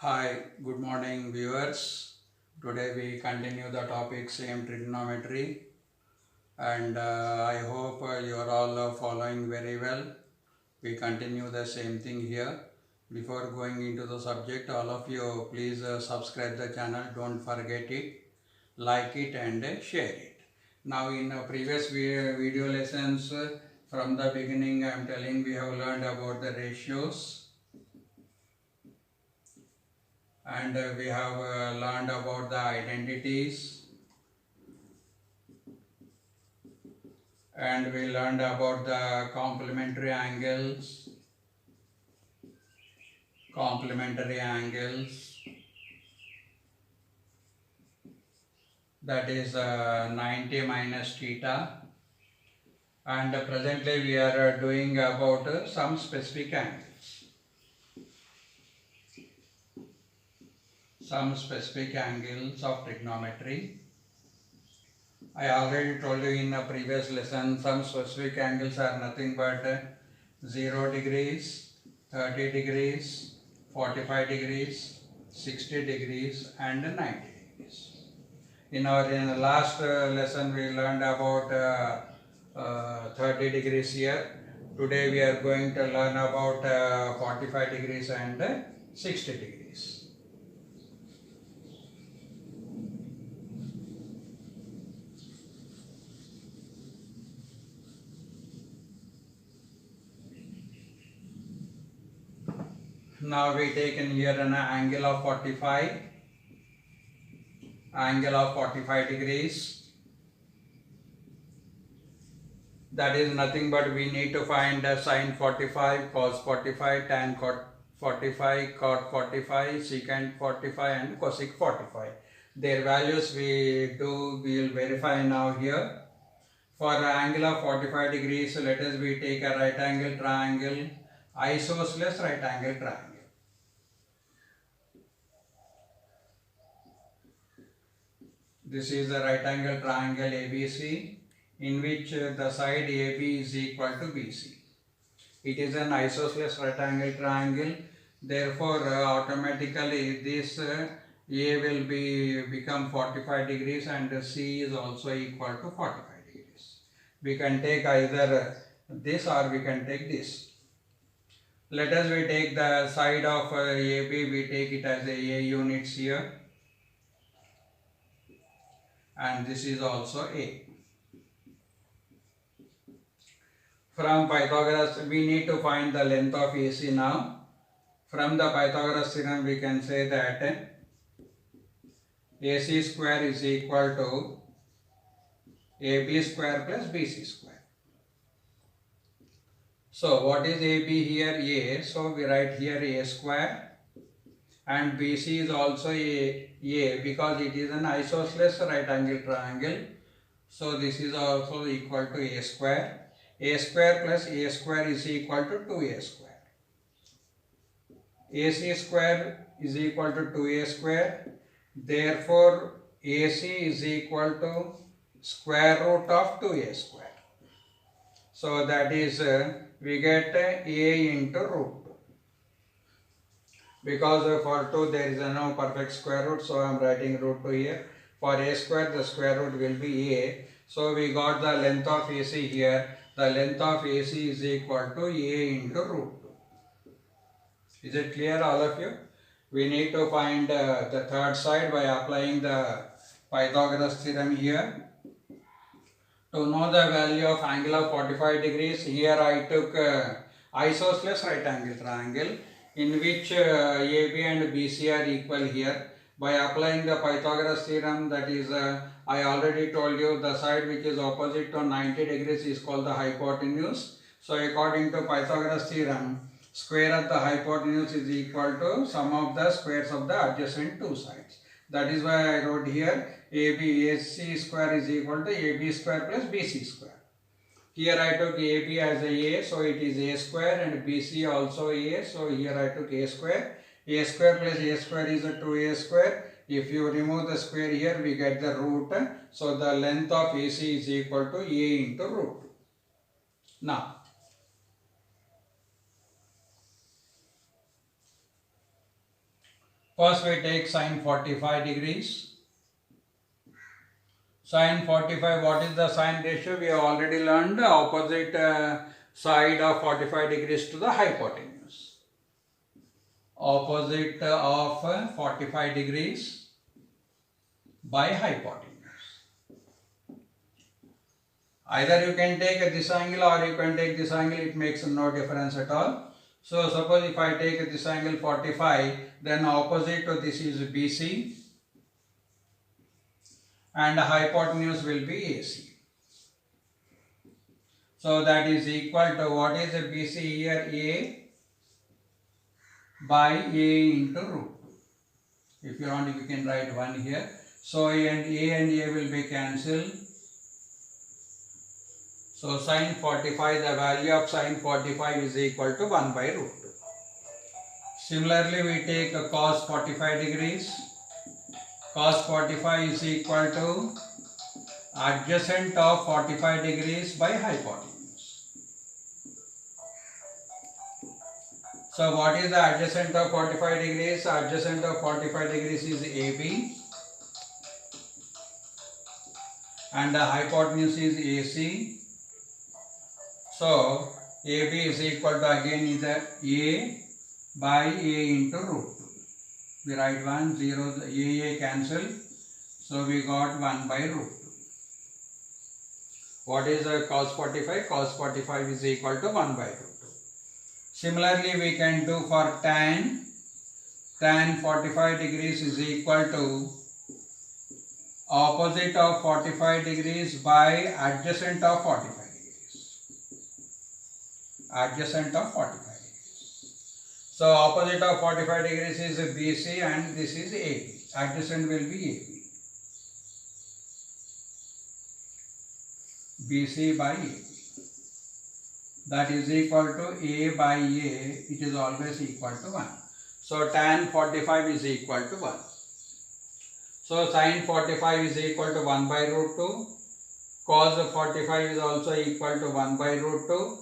Hi, good morning viewers. Today we continue the topic same trigonometry and I hope you are all following very well. We continue the same thing here. Before going into the subject, all of you please subscribe the channel, don't forget it, like it and share it. Now in previous video lessons from the beginning I am telling we have learned about the ratios and we have learned about the identities and we learned about the complementary angles that is 90 minus theta, and presently we are doing about some specific angles of trigonometry. I already told you in a previous lesson some specific angles are nothing but 0 degrees, 30 degrees, 45 degrees, 60 degrees and 90 degrees. In the last lesson we learned about 30 degrees here. Today we are going to learn about 45 degrees and 60 degrees. Now we take in here an angle of 45 degrees. That is nothing but we need to find sine 45, cos 45, tan 45, cot 45, secant 45 and cosec 45. Their values we will verify now here. For an angle of 45 degrees, let us we take a right angle triangle, isosceles right angle triangle. This is the right angle triangle ABC, in which the side AB is equal to BC. It is an isosceles right angle triangle. Therefore, automatically this A will become 45 degrees and C is also equal to 45 degrees. We can take either this or we can take this. Let us we take the side of AB, we take it as A units here, and this is also A. From Pythagoras, we need to find the length of AC now. From the Pythagoras theorem, we can say that AC square is equal to AB square plus BC square. So, what is AB here? A. So, we write here A square, and BC is also A because it is an isosceles right angle triangle. So, this is also equal to A square. A square plus A square is equal to 2A square. AC square is equal to 2A square. Therefore, AC is equal to square root of 2A square. So, that is we get A into root 2. Because for 2 there is no perfect square root, so I am writing root 2 here. For A square, the square root will be A. So, we got the length of AC here. The length of AC is equal to A into root 2. Is it clear, all of you? We need to find the third side by applying the Pythagoras theorem here. To know the value of angle of 45 degrees, here I took isosceles right angle triangle, in which AB and BC are equal here. By applying the Pythagoras theorem, that is I already told you the side which is opposite to 90 degrees is called the hypotenuse. So according to Pythagoras theorem, square of the hypotenuse is equal to sum of the squares of the adjacent two sides. That is why I wrote here AC square is equal to AB square plus BC square. Here I took AB as A, so it is A square, and BC also A, so here I took A square. A square plus A square is a 2A square. If you remove the square here, we get the root. So the length of AC is equal to A into root. Now, First we take sine 45 degrees. Sine 45, what is the sine ratio? We have already learned the opposite side of 45 degrees to the hypotenuse. Opposite of 45 degrees by hypotenuse. Either you can take this angle or you can take this angle, it makes no difference at all. So suppose if I take this angle 45, then opposite to this is BC and hypotenuse will be AC. So that is equal to, what is the BC here? A by A into root 2. If you want, you can write 1 here. So A and A will be cancelled. So sine 45, the value of sine 45 is equal to 1 by root 2. Similarly, we take a cos 45 degrees. Cos 45 is equal to adjacent of 45 degrees by hypotenuse. So what is the adjacent of 45 degrees? Adjacent of 45 degrees is AB and the hypotenuse is AC. So AB is equal to, again is A by A into root 2. We write 1, 0, A cancel. So we got 1 by root 2. What is cos 45? Cos 45 is equal to 1 by root 2. Similarly, we can do for tan. Tan 45 degrees is equal to opposite of 45 degrees by adjacent of 45 degrees. Adjacent of 45 degrees. So opposite of 45 degrees is BC and this is AB. Adjacent will be AB. BC by AB. That is equal to A by A. It is always equal to 1. So tan 45 is equal to 1. So sin 45 is equal to 1 by root 2. Cos 45 is also equal to 1 by root 2.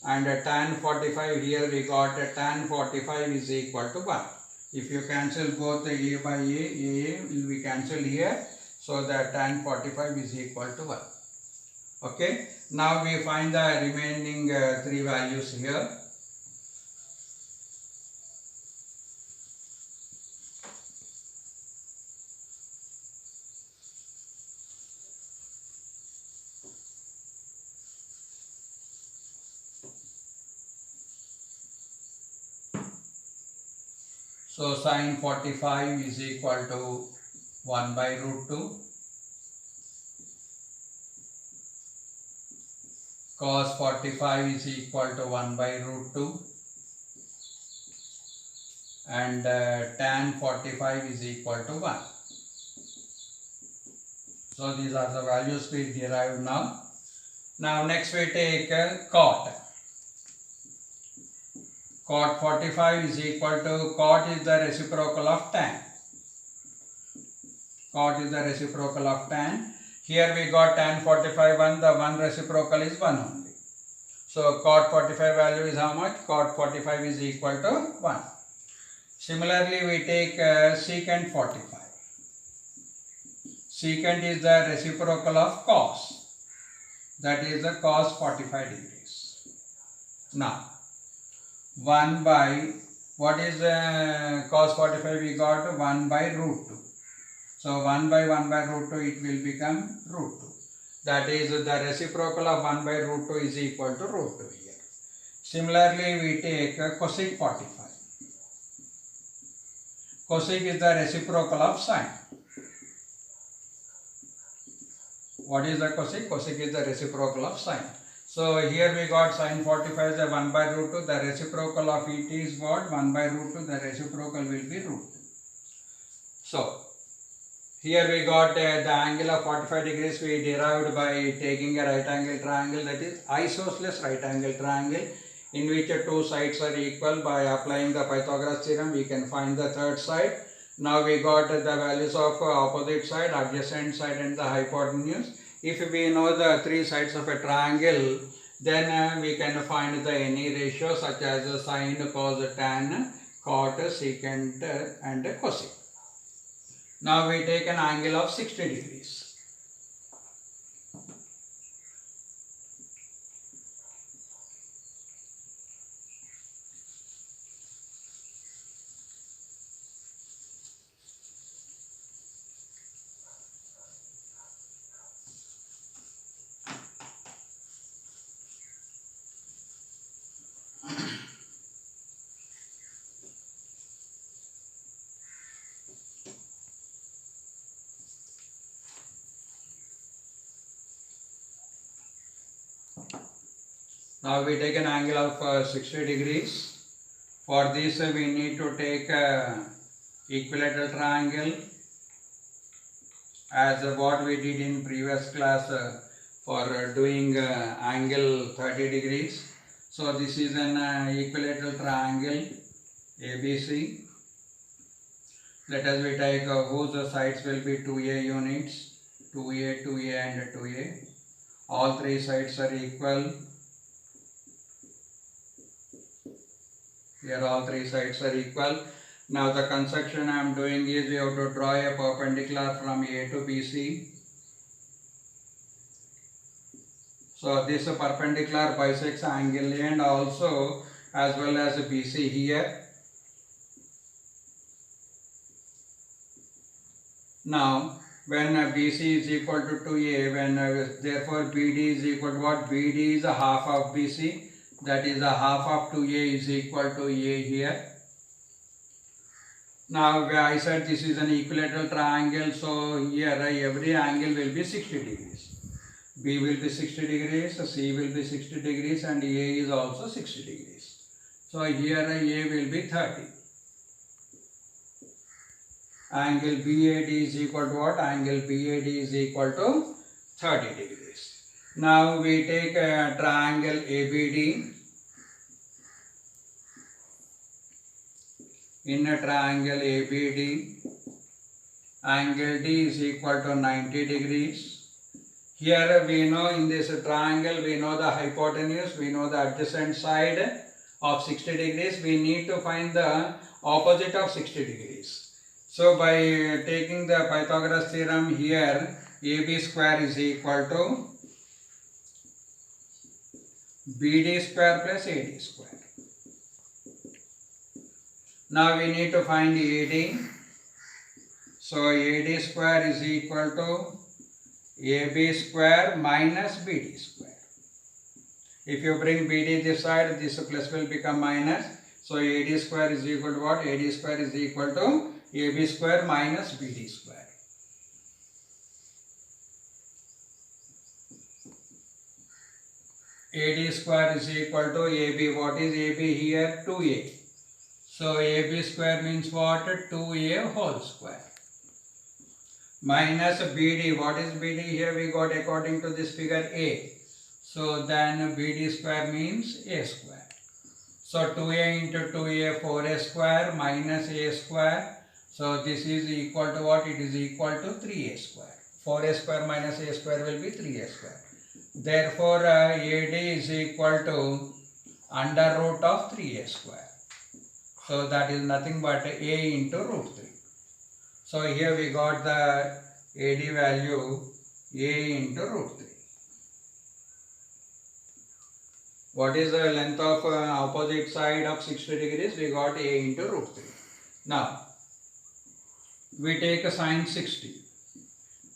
And tan 45, here we got tan 45 is equal to 1. If you cancel both A by A will be cancelled here. So that tan 45 is equal to 1. Okay. Now we find the remaining 3 values here. So sin 45 is equal to 1 by root 2. Cos 45 is equal to 1 by root 2. And tan 45 is equal to 1. So these are the values we derived now. Now next we take cot. Cot 45 is equal to, cot is the reciprocal of tan. Cot is the reciprocal of tan. Here we got tan 45 1, the 1 reciprocal is 1 only. So cot 45 value is how much? Cot 45 is equal to 1. Similarly, we take secant 45. Secant is the reciprocal of cos. That is the cos 45 degrees. Now, 1 by, what is cos 45? We got 1 by root 2. So 1 by root 2, it will become root 2. That is the reciprocal of 1 by root 2 is equal to root 2 here. Similarly, we take cosec 45. Cosec is the reciprocal of sine. What is the cosec? Cosec is the reciprocal of sine. So here we got sin 45 is a 1 by root 2. The reciprocal of it is what? 1 by root 2. The reciprocal will be root 2. So here we got the angle of 45 degrees we derived by taking a right angle triangle, that is isosceles right angle triangle, in which 2 sides are equal. By applying the Pythagoras theorem we can find the third side. Now we got the values of opposite side, adjacent side and the hypotenuse. If we know the 3 sides of a triangle, then we can find the any ratio such as sine, cos, tan cot, secant and cosec. Now we take an angle of 60 degrees. Now we take an angle of 60 degrees. For this we need to take equilateral triangle as what we did in previous class for doing angle 30 degrees. So this is an equilateral triangle ABC. Let us we take whose sides will be 2A units, 2A, 2A and 2A. All three sides are equal. Here all three sides are equal. Now the construction I am doing is we have to draw a perpendicular from A to BC. So this perpendicular bisects angle A and also as well as BC here. Now when BC is equal to 2A, when therefore BD is equal to what? BD is a half of BC. That is a half of 2A is equal to A here. Now I said this is an equilateral triangle, so here every angle will be 60 degrees. B will be 60 degrees, C will be 60 degrees and A is also 60 degrees. So here A will be 30. Angle BAD is equal to what? Angle BAD is equal to 30 degrees. Now we take a triangle ABD. In a triangle ABD, angle D is equal to 90 degrees. Here we know in this triangle, we know the hypotenuse, we know the adjacent side of 60 degrees. We need to find the opposite of 60 degrees. So by taking the Pythagoras theorem here, AB square is equal to BD square plus AD square. Now we need to find AD. So AD square is equal to AB square minus BD square. If you bring BD this side, this plus will become minus. So AD square is equal to what? AD square is equal to AB square minus BD square. AD square is equal to AB. What is AB here? 2A. So AB square means what? 2A whole square. Minus BD. What is BD? Here we got according to this figure A. So then BD square means A square. So 2A into 2A 4A square minus A square. So this is equal to what? It is equal to 3A square. 4A square minus A square will be 3A square. Therefore AD is equal to under root of 3A square. So that is nothing but A into root 3. So here we got the AD value A into root 3. What is the length of opposite side of 60 degrees? We got A into root 3. Now we take a sine 60.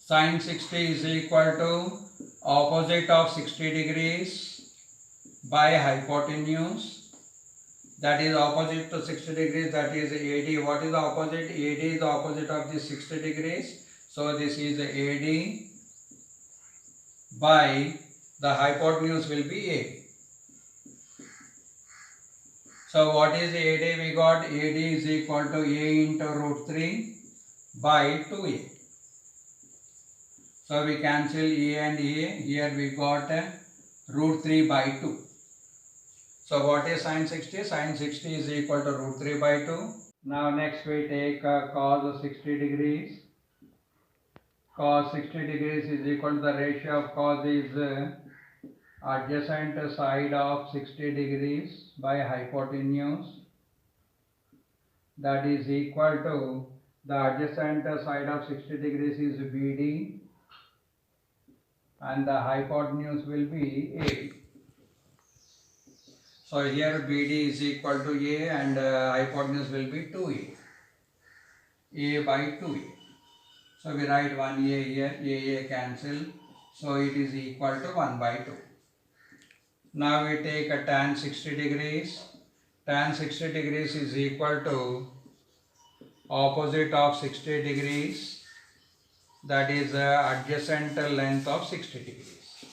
Sine 60 is equal to opposite of 60 degrees by hypotenuse. That is opposite to 60 degrees, that is AD. What is the opposite? AD is the opposite of this 60 degrees. So this is AD by the hypotenuse will be A. So what is AD? We got AD is equal to A into root 3 by 2A. So we cancel A and A. Here we got root 3 by 2. So what is sine 60? Sine 60 is equal to root 3 by 2. Now next we take cos 60 degrees. Cos 60 degrees is equal to the ratio of cos is adjacent side of 60 degrees by hypotenuse. that is equal to the adjacent side of 60 degrees is BD and the hypotenuse will be A. So here BD is equal to A and hypotenuse will be 2A. A by 2A. So we write 1A here, A cancel. So it is equal to 1 by 2. Now we take a tan 60 degrees. Tan 60 degrees is equal to opposite of 60 degrees, that is adjacent length of 60 degrees.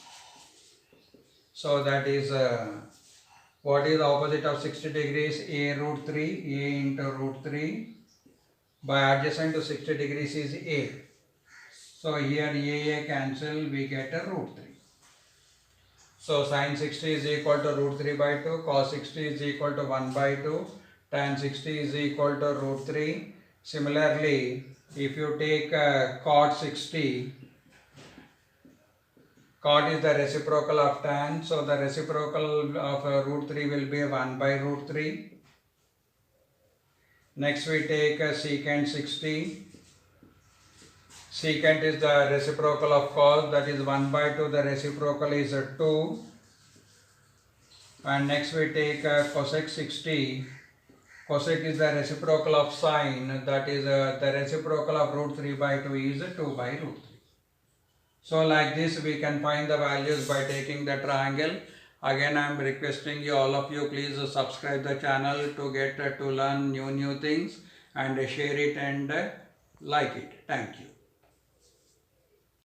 So that is what is the opposite of 60 degrees? A root 3, A into root 3 by adjacent to 60 degrees is A. So here A cancel, we get a root 3. So sin 60 is equal to root 3 by 2, cos 60 is equal to 1 by 2, tan 60 is equal to root 3. Similarly, if you take cot 60, cot is the reciprocal of tan, so the reciprocal of root 3 will be 1 by root 3. Next we take secant 60. Secant is the reciprocal of cos, that is 1 by 2, the reciprocal is 2. And next we take cosec 60. Cosec is the reciprocal of sine, that is the reciprocal of root 3 by 2 is 2 by root 3. So like this we can find the values by taking the triangle. Again I am requesting you, all of you, please subscribe the channel to get to learn new things and share it and like it. Thank you.